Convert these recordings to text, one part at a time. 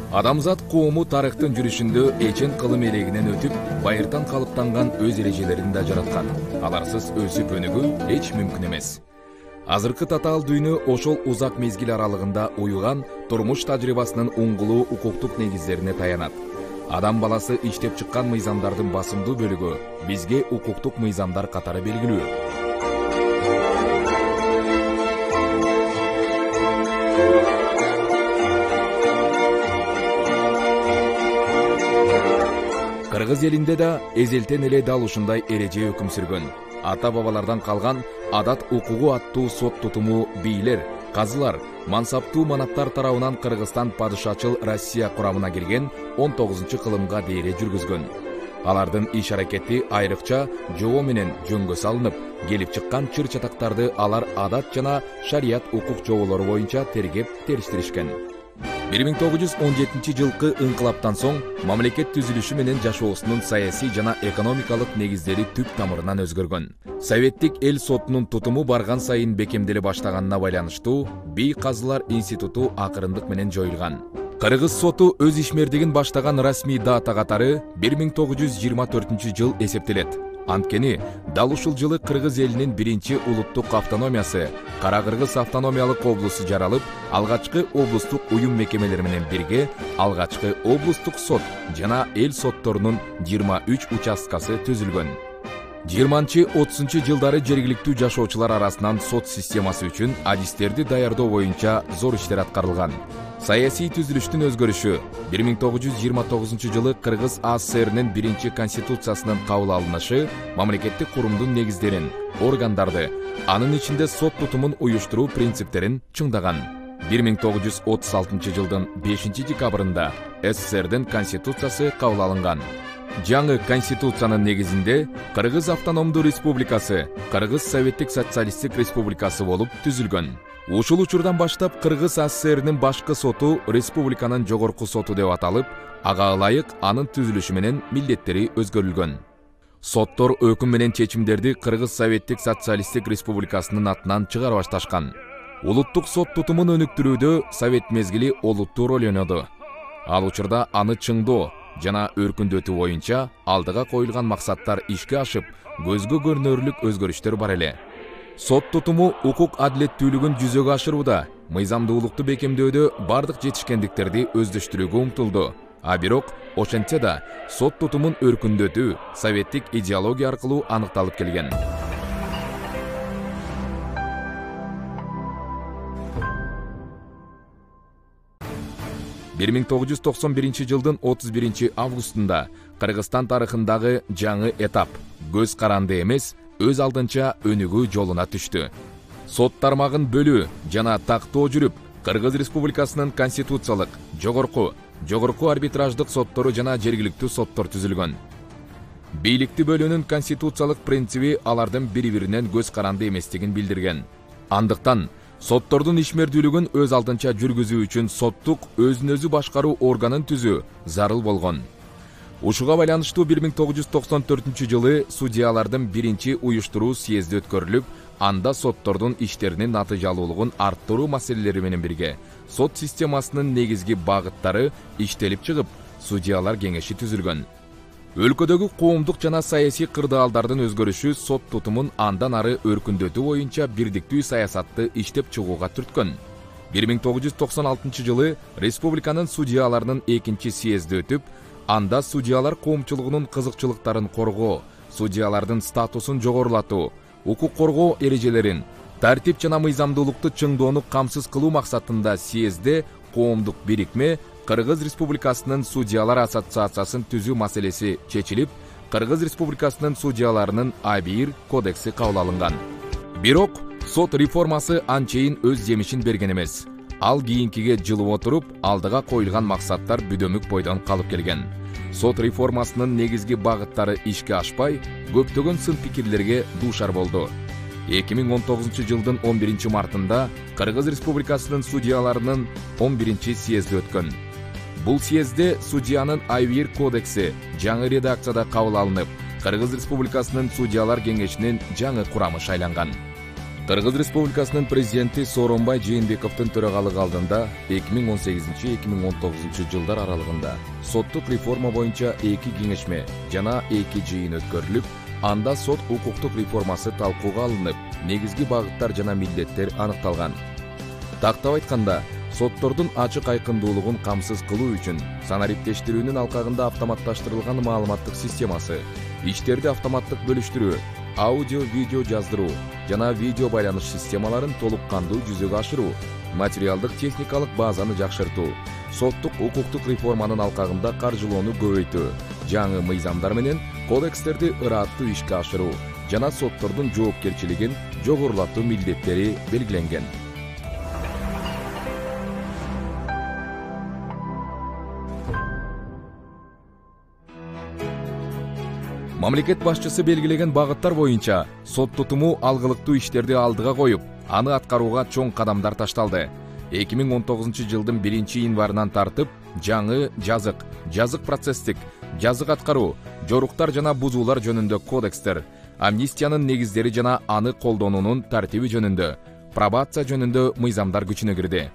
Адамзат коому тарыхтын жүрүшүндө эчен кылым элегинен өтүп, байыртан калыптанган өз эрежелерин да жараткан. Аларсыз өсүп өнүгүү эч мүмкүн эмес. Азыркы татаал дүйнө ошол узак мезгил аралыгында уюган турмуш тажрыйбасынын уңгулуу укуктук негиздерине таянат. Адам баласы иштеп чыккан мыйзамдардын басымдуу бөлүгү бизге укуктук мыйзамдар катары белгилүү. Кыргыз элинде да эзелтен эле дал ушундай эреже өкүм сүргөн. Ата бабалардан калган адат укугу аттуу сот тутуму бийлер, казылар, мансаптуу манаттар тарабынан Кыргызстан падышачыл Россия курамына кирген 19-кылымга дейре жүргүзгөн. Алардын иш аракети айрыкча жобо менен жөнгө салынып, келип чыккан чыр чатактарды алар адат жана шарият укук жоболору боюнча тергеп териштиришкен. 1917 жылкы ыңкылаптан соң мамлекет түзүлүшү менен жашоосунун саясий жана экономикалык негиздери түп тамырынан өзгөргөн. Советтик эл сотунун тутуму барган сайын бекемделе баштаганына байланыштуу бий казылар институту акырындык менен жоюлган. Кыргыз соту өз ишмердигин баштаган расмий дата катары 1924 жыл эсептелет. Анткени дал ушул жылы Кыргыз элинин биринчи улуттук автономиясы Кара-Кыргыз автономиялык облусу жаралып, алгачкы облустук уюм мекемелери менен бирге алгачкы облустук сот жана эл сотторунун 23 участкасы түзүлгөн. 20-30 жылдары жергиликтүү жашоочулар арасынан сот системасы үчүн адистерди даярдоо боюнча зор иштер аткарылган. Саясий түзүлүштүн өзгөрүшү 1929 жылы Кыргыз АССРнин биринчи конституциясынын кабыл алынышы мамлекеттик курумдун негиздерин, органдарды, анын ичинде сот тутумун уюштуруу принциптерин чыңдаган. 1936 жылдын 5 декабрында СССРдин конституциясы кабыл алынган. Жаңы конституциянын негизинде Кыргыз автономдуу республикасы Кыргыз Советтик социалисттик республикасы болуп түзүлгөн. Ушул учурдан баштап Кыргыз АССРнин башкы соту республиканын жогорку соту деп аталып, ага ылайык анын түзүлүшү менен милдеттери өзгөрүлгөн. Соттор өкүм менен чечимдерди Кыргыз Советтик социалисттик республикасынын атынан чыгара башташкан. Улуттук сот тутумун өнүктүрүүдө Совет мезгили олуттуу роль ойноду. Ал учурда аны чыңдоо жана өркүндөтүү боюнча алдыга коюлган максаттар ишке ашып, көзгө көрүнөрлүк өзгөрүштөр бар эле. Сот тутуму укук адилеттүүлүгүн жүзөгө ашырууда, мыйзамдуулукту бекемдөөдө бардык жетишкендиктерди өздөштүрүүгө умтулду. А бирок ошентсе да сот тутумун өркүндөтүү советтик идеология аркылуу аныкталып келген. жылдын 31 августунда Кыргызстан тарыхындагы жаңы этап көз каранды эмес, өз алдынча өнүгүү жолуна түштү. Сот тармагын бөлүү жана тактоо жүрүп, Кыргыз Республикасынын конституциялык, жогорку арбитраждык соттору жана жергиликтүү соттор түзүлгөн. Бийликти бөлүүнүн конституциялык принциби алардын бири-биринен көз каранды эместигин билдирген. Андыктан соттордун ишмердүүлүгүн өз алдынча жүргүзүү үчүн соттук өзүн өзү башкаруу органын түзүү зарыл болгон. Ушуга байланыштуу 1994 жылы судьялардын биринчи уюштуруу съезди өткөрүлүп, анда соттордун иштеринин натыйжалуулугун арттыруу маселелери менен бирге сот системасынын негизги багыттары иштелип чыгып, судьялар кеңеши түзүлгөн. Өлкөдөгү коомдук жана саясий кырдаалдардын өзгөрүшү сот тутумун андан ары өркүндөтүү боюнча бирдиктүү саясатты иштеп чыгууга түрткөн. 1996 жылы республиканын судьяларынын экинчи съезди өтүп, анда судьялар коомчулугунун кызыкчылыктарын коргоо, судьялардын статусун жогорулатуу, укук коргоо эрежелерин, тартип жана мыйзамдуулукту чыңдоону камсыз кылуу максатында съезде коомдук бирикме Кыргыз Республикасынын судьялар ассоциациясын түзүү маселеси чечилип, Кыргыз Республикасынын судьяларынын А1 кодекси кабыл алынган. Бирок сот реформасы анчейин өз жемишин берген эмес. Ал кийинкиге жылып отуруп, алдыга коюлган максаттар бүдөмүк бойдон калып келген. Сот реформасынын негизги багыттары ишке ашпай, көптөгөн сын пикирлерге дуушар болду. 2019 жылдын 11 мартында Кыргыз Республикасынын судьяларынын 11 съезди өткөн. Бул съезде судьянын А1 кодекси жаңы редакцияда кабыл алынып, Кыргыз Республикасынын судьялар кеңешинин жаңы курамы шайланган. Кыргыз Республикасынын президенти Сооронбай Жээнбековдун төрагалыгы алдында 2018-2019 жылдар аралыгында соттук реформа боюнча 2 кеңешме жана 2 жыйын өткөрүлүп, анда сот укуктук реформасы талкууга алынып, негизги багыттар жана милдеттер аныкталган. Тактап айтканда, соттордун ачык айкындуулугун камсыз кылуу үчүн санариптештирүүнүн алкагында автоматташтырылган маалыматтык системасы, иштерди автоматтык бөлүштүрүү, аудио-видео жаздыруу жана видео байланыш системаларын толук кандуу жүзөгө ашыруу, материалдык техникалык базаны жакшыртуу, соттук укуктук реформанын алкагында каржылоону көбөйтүү, жаңы мыйзамдар менен кодекстерди ыраттуу ишке ашыруу жана соттордун жоопкерчилигин жогорулатуу милдеттери белгиленген. Мамлекет башчысы белгилеген багыттар боюнча сот тутуму алгылыктуу иштерди алдыга коюп, аны аткарууга чоң кадамдар ташталды. 2019 жылдын 1-январынан тартып, жаңы жазык процесстик, жазык аткаруу, жоруктар жана бузуулар жөнүндө кодекстер, амнистиянын негиздери жана аны колдонуунун тартиби жөнүндө, пробация жөнүндө мыйзамдар күчүнө кирди.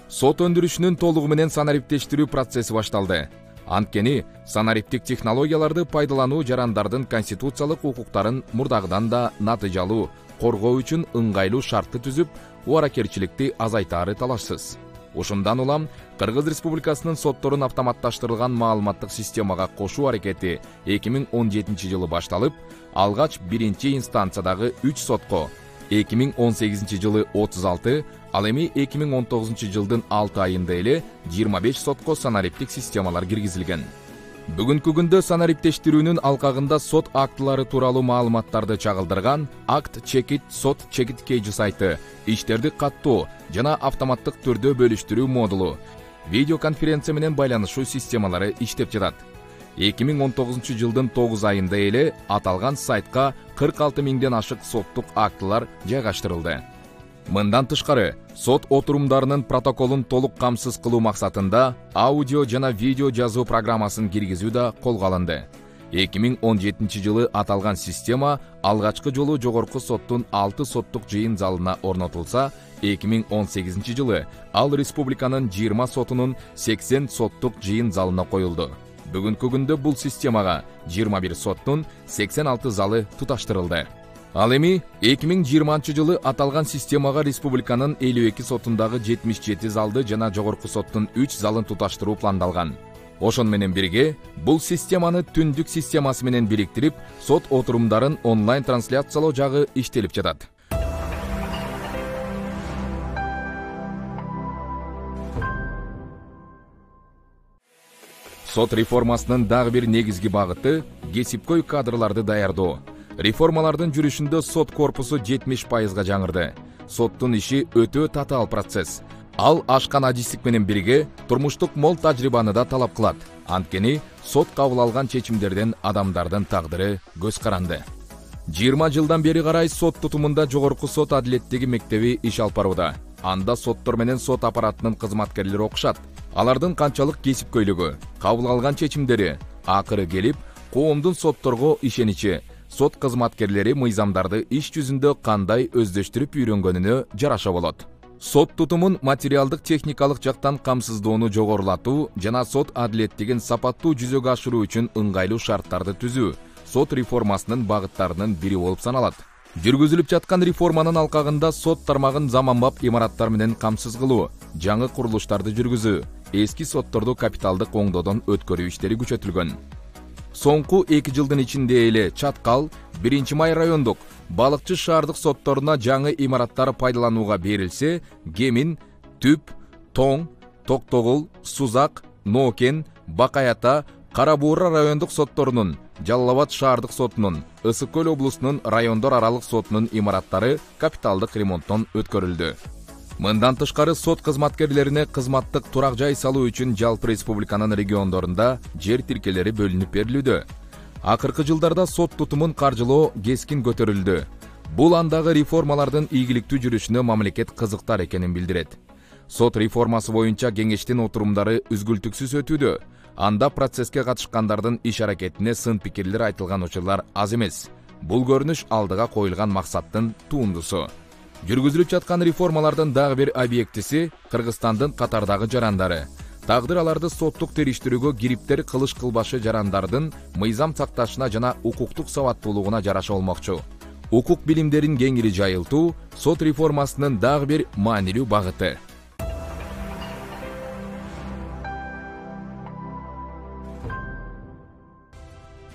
Сот өндүрүшүнүн толугу менен санариптештирүү процесси башталды. Анткени санариптик технологияларды пайдалануу жарандардын конституциялык укуктарын мурдагыдан да натыйжалуу коргоо үчүн ыңгайлуу шартты түзүп, убаракерчиликти азайтаары талашсыз. Ушундан улам Кыргыз Республикасынын сотторун автоматташтырылган маалыматтык системага кошуу аракети 2017 жылы башталып, алгач 1-инстанциядагы 3 сотко 2018 жылы 36, ал эми 2019 жылдын 6 айында эле 25 сотко санариптик системалар киргизилген. Бүгүнкү күндө санариптештирүүнүн алкагында сот актылары тууралуу маалыматтарды чагылдырган акт чекит сот чекиткейжи сайты, иштерди каттоо жана автоматтык түрдө бөлүштүрүү модулу, видеоконференция менен байланышуу системалары иштеп жатат. 2019 жылдын 9 айында эле аталган сайтка 46 миңден ашык соттук актылар жайгаштырылды. Мындан тышкары, сот отурумдарынын протоколун толук камсыз кылуу максатында аудио жана видео жазуу программасын киргизүү да колго алынды. 2017 жылы аталган система алгачкы жолу жогорку соттун 6 соттук жыйын залына орнотулса, 2018 жылы ал республиканын 20 сотунун 80 соттук жыйын залына коюлду. Бүгүнкү күндө бул системага 21 соттун 86 залы туташтырылды. Ал эми 2020 жылы аталган системага республиканын 52 сотундагы 77 залды жана жогорку соттун 3 залын туташтыруу пландалган. Ошон менен бирге, бул системаны түндүк системасы менен бириктирип, сот отурумдарын онлайн трансляциялоо жагы иштелип жатат. Сот реформасынын дагы бир негизги багыты кесипкөй кадрларды даярдоо. Реформалардын жүрүшүндө сот корпусу 70%га жаңырды. Соттун иши өтө татаал процесс. Ал ашкан адистик менен бирге турмуштук мол тажрыйбаны да талап кылат. Анткени сот кабыл алган чечимдерден адамдардын тагдыры көз каранды. 20 жылдан бери карай сот тутумунда жогорку сот адилеттиги мектеби иш алып барууда. Анда соттор менен сот аппаратынын кызматкерлери окушат. Алардын канчалык кесипкөйлүгү, кабыл алган чечимдери, акыры келип, коомдун сотторго ишеничи, сот кызматкерлери мыйзамдарды иш жүзүндө кандай өздөштүрүп үйрөнгөнүнө жараша болот. Сот тутумун материалдык техникалык жактан камсыздоону жогорулатуу жана сот адилеттигин сапаттуу жүзөгө ашыруу үчүн ыңгайлуу шарттарды түзүү сот реформасынын багыттарынын бири болуп саналат. Жүргүзүлүп жаткан реформанын алкагында сот тармагын заманбап имараттар менен камсыз кылуу, жаңы курулуштарды жүргүзүү, эски сотторду капиталдык оңдоодон өткөрүү иштери күчөтүлгөн. Соңку 2 жылдын ичинде эле Чаткал, 1-Май райондук, Балыкчы шаардык сотторуна жаңы имараттар пайдаланууга берилсе, Кемин, Түп, Тоң, Токтогул, Сузак, Нокен, Бакаята, Кара Буура райондук сотторунун, Жалал Абад шаардык сотунун, Ысык Көл облусунун райондор аралык сотунун имараттары капиталдык ремонттон өткөрүлдү. Мындан тышкары сот кызматкерлерине кызматтык турак жай салуу үчүн жалпы республиканын региондорунда жер тиркелери бөлүнүп берилүүдө. Акыркы жылдарда сот тутумун каржылоо кескин көтөрүлдү. Бул андагы реформалардын ийгиликтүү жүрүшүнө мамлекет кызыктар экенин билдирет. Сот реформасы боюнча кеңештин отурумдары үзгүлтүксүз өтүүдө. Анда процесске катышкандардын иш аракетине сын пикирлер айтылган учурлар аз эмес. Бул көрүнүш алдыга коюлган максаттын туындусу. Жүргүзүлүп жаткан реформалардын дагы бир объектиси Кыргызстандын катардагы жарандары. Тагдыр аларды соттук териштирүүгө кириптер кылыш кылбашы жарандардын мыйзам сакташына жана укуктук сабаттуулугуна жараша болмокчу. Укук билимдерин кеңири жайылтуу сот реформасынын дагы бир маанилүү багыты.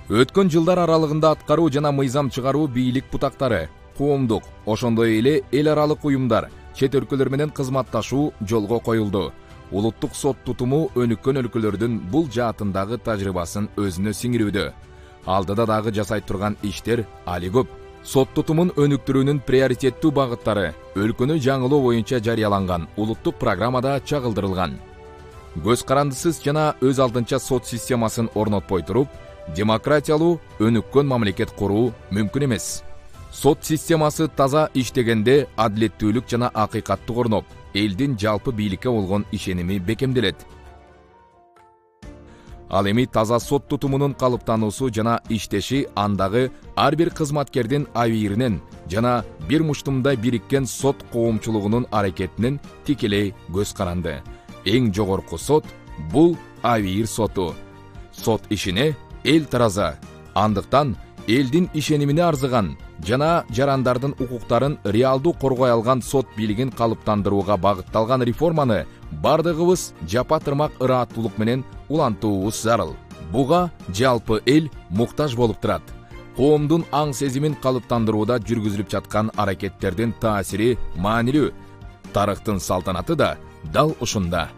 Өткөн жылдар аралыгында аткаруу жана мыйзам чыгаруу бийлик бутактары, коомдук, ошондой эле эл аралык уюмдар, чет өлкөлөр менен кызматташуу жолго коюлду. Улуттук сот тутуму өнүккөн өлкөлөрдүн бул жаатындагы тажрыйбасын өзүнө сиңирүүдө. Алдыда дагы жасай турган иштер али көп. Сот тутумун өнүктүрүүнүн приоритеттүү багыттары өлкөнү жаңылоо боюнча жарыяланган улуттук программада чагылдырылган. Көз карандысыз жана өз алдынча сот системасын орнотпой туруп, демократиялуу өнүккөн мамлекет куруу мүмкүн эмес. Сот системасы таза иштегенде адилеттүүлүк жана акыйкаттык орноп, элдин жалпы бийликке болгон ишеними бекемделет. Ал эми таза сот тутумунун калыптануусу жана иштеши андагы ар бир кызматкердин абийиринен жана бир муштумда бириккен сот коомчулугунун аракетинен тикелей көз каранды. Эң жогорку сот бул абийир соту. Сот ишине эл тараза. Андыктан элдин ишенимине арзыган жана жарандардын укуктарын реалдуу коргой алган сот бийлигин калыптандырууга багытталган реформаны бардыгыбыз жапа-тырмак ырааттуулук менен улантуубуз зарыл. Буга жалпы эл муктаж болуп турат. Коомдун аң сезимин калыптандырууда жүргүзүлүп жаткан аракеттердин таасири маанилүү. Тарыхтын салтанаты да дал ушунда.